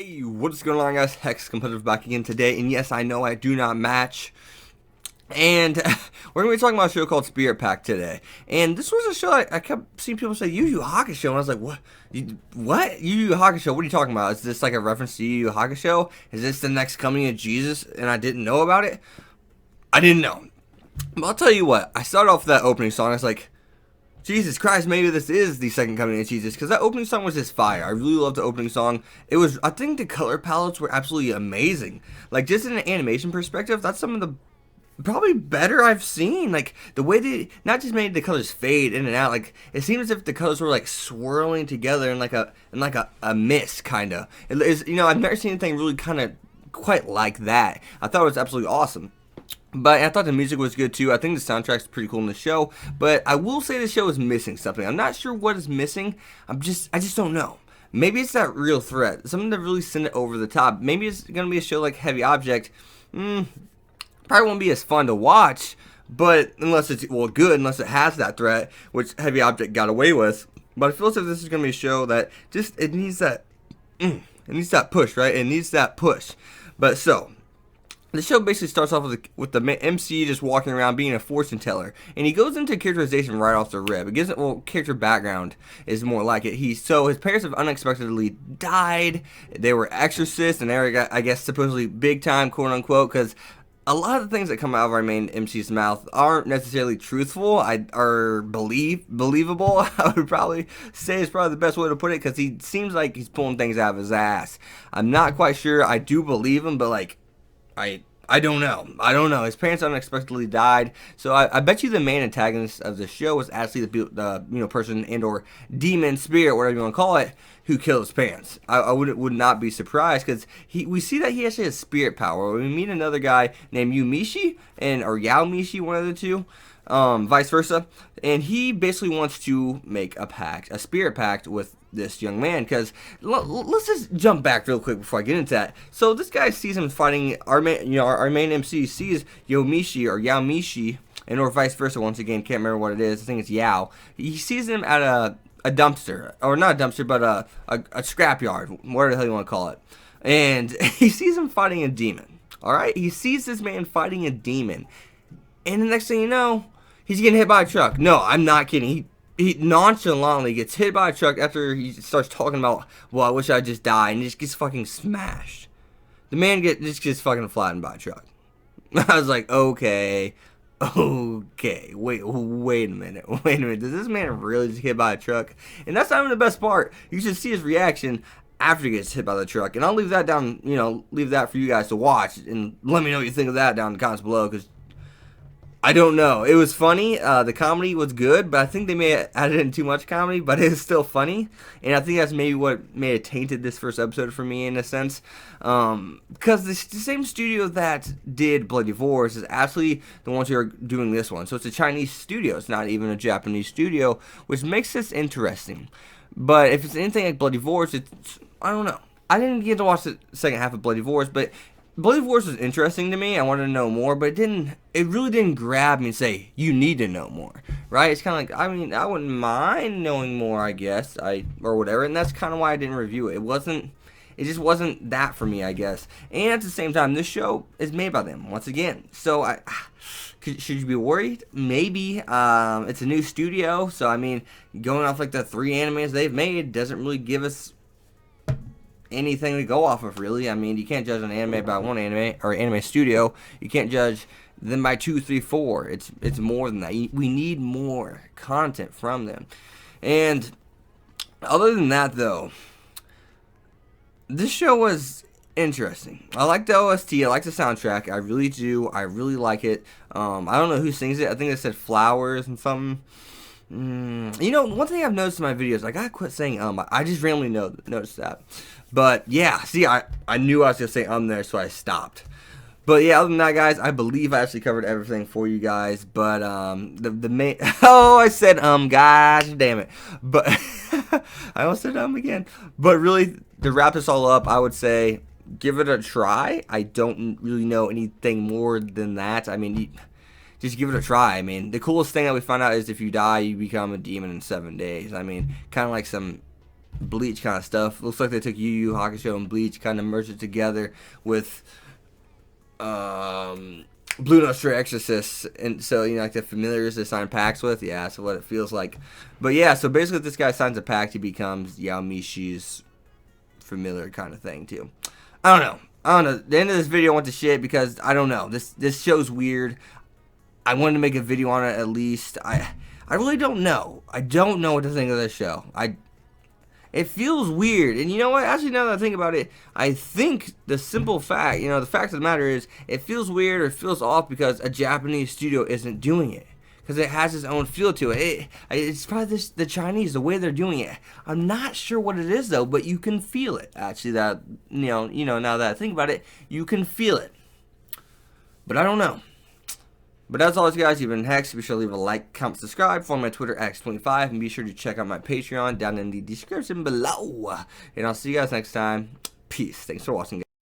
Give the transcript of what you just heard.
Hey, what's going on, guys? Hex Competitive back again today, and yes, I know I do not match. And we're going to be talking about a show called Spiritpact today. And this was a show I kept seeing people say Yu Yu Hakusho, and I was like, what? What? Yu Yu Hakusho? What are you talking about? Is this like a reference to Yu Yu Hakusho? Is this the next coming of Jesus, and I didn't know about it? I didn't know. But I'll tell you what, I started off with that opening song, I was like, Jesus Christ, maybe this is the second coming of Jesus, because that opening song was just fire. I really loved the opening song. It was, I think the color palettes were absolutely amazing. Like, just in an animation perspective, that's some of the probably better I've seen. Like, the way they not just made the colors fade in and out, like, it seemed as if the colors were, like, swirling together in, like, a mist, kind of. It is, you know, I've never seen anything really kind of quite like that. I thought it was absolutely awesome. But I thought the music was good too. I think the soundtrack's pretty cool in the show. But I will say the show is missing something. I'm not sure what is missing. I just don't know. Maybe it's that real threat. Something to really send it over the top. Maybe it's going to be a show like Heavy Object. Probably won't be as fun to watch. But unless it's, well, good, unless it has that threat, which Heavy Object got away with. But I feel as if this is going to be a show that just, it needs that, it needs that push, right? It needs that push. But so, the show basically starts off with the MC just walking around being a fortune teller, and he goes into characterization right off the rip. It gives it, well, character background is more like it. So his parents have unexpectedly died. They were exorcists, and they were, I guess, supposedly big time, quote unquote, because a lot of the things that come out of our main MC's mouth aren't necessarily truthful, are believable. I would probably say is probably the best way to put it, because he seems like he's pulling things out of his ass. I'm not quite sure. I do believe him, but like, I don't know. I don't know. His parents unexpectedly died, so I bet you the main antagonist of the show was actually the person and or demon spirit, whatever you want to call it, who killed his parents. I would not be surprised, because we see that he actually has spirit power. We meet another guy named Yumishi or Yao Mishi, one of the two. Vice versa, and he basically wants to make a spirit pact with this young man, because let's just jump back real quick before I get into that. So this guy sees him fighting our main MC sees Yomishi or Yao Mishi, and or vice versa. Once again, can't remember what it is. I think it's Yao. He sees him at a dumpster, or not a dumpster, but a scrapyard, whatever the hell you want to call it, and he sees him fighting a demon. All right, he sees this man fighting a demon, and the next thing you know, he's getting hit by a truck. No, I'm not kidding. He nonchalantly gets hit by a truck after he starts talking about, well, I wish I just died, and he just gets fucking smashed. The man just gets fucking flattened by a truck. I was like, okay, wait a minute. Does this man really just get hit by a truck? And that's not even the best part. You should see his reaction after he gets hit by the truck. And I'll leave that down, leave that for you guys to watch, and let me know what you think of that down in the comments below, because I don't know. It was funny. The comedy was good, but I think they may have added in too much comedy, but it was still funny. And I think that's maybe what may have tainted this first episode for me in a sense. Because the same studio that did Bloody Divorce is actually the ones who are doing this one. So it's a Chinese studio. It's not even a Japanese studio, which makes this interesting. But if it's anything like Bloody Divorce, I don't know. I didn't get to watch the second half of Bloody Divorce, but Bloody Divorce was interesting to me. I wanted to know more, but it really didn't grab me and say, you need to know more, right? It's kind of like, I mean, I wouldn't mind knowing more, I guess, or whatever, and that's kind of why I didn't review it. It just wasn't that for me, I guess. And at the same time, this show is made by them, once again. So, should you be worried? Maybe. It's a new studio, so, I mean, going off like the 3 animes they've made doesn't really give us anything to go off of, really. I mean, you can't judge an anime by one anime or anime studio. You can't judge them by 2, 3, 4. It's more than that. We need more content from them. And other than that, though, this show was interesting. I like the OST. I like the soundtrack. I really do. I really like it. I don't know who sings it. I think they said Flowers and something. One thing I've noticed in my videos, I gotta quit saying I just randomly noticed that. But yeah, see, I knew I was gonna say there, so I stopped. But yeah, other than that, guys, I believe I actually covered everything for you guys. But the main I said gosh damn it. But I almost said again. But really, to wrap this all up, I would say give it a try. I don't really know anything more than that. I mean, just give it a try. I mean, the coolest thing that we found out is if you die, you become a demon in 7 days. I mean, kind of like some Bleach kind of stuff. Looks like they took Yu Yu Hakusho and Bleach, kind of merged it together with Blue Note Stray Exorcists, and so, you know, like the familiars they sign pacts with. Yeah, so what it feels like. But yeah, so basically if this guy signs a pact, he becomes Yao Mishi's familiar kind of thing too. I don't know. The end of this video went to shit because I don't know. This show's weird. I wanted to make a video on it at least. I really don't know. I don't know what to think of this show. It feels weird. And you know what? Actually, now that I think about it, I think the simple fact, you know, the fact of the matter is, it feels weird or it feels off because a Japanese studio isn't doing it. Because it has its own feel to it. It's probably the Chinese, the way they're doing it. I'm not sure what it is, though, but you can feel it. Actually, that, you know, now that I think about it, you can feel it. But I don't know. But as always, guys, you've been Hex. Be sure to leave a like, comment, subscribe, follow my Twitter, X25, and be sure to check out my Patreon down in the description below. And I'll see you guys next time. Peace. Thanks for watching, guys.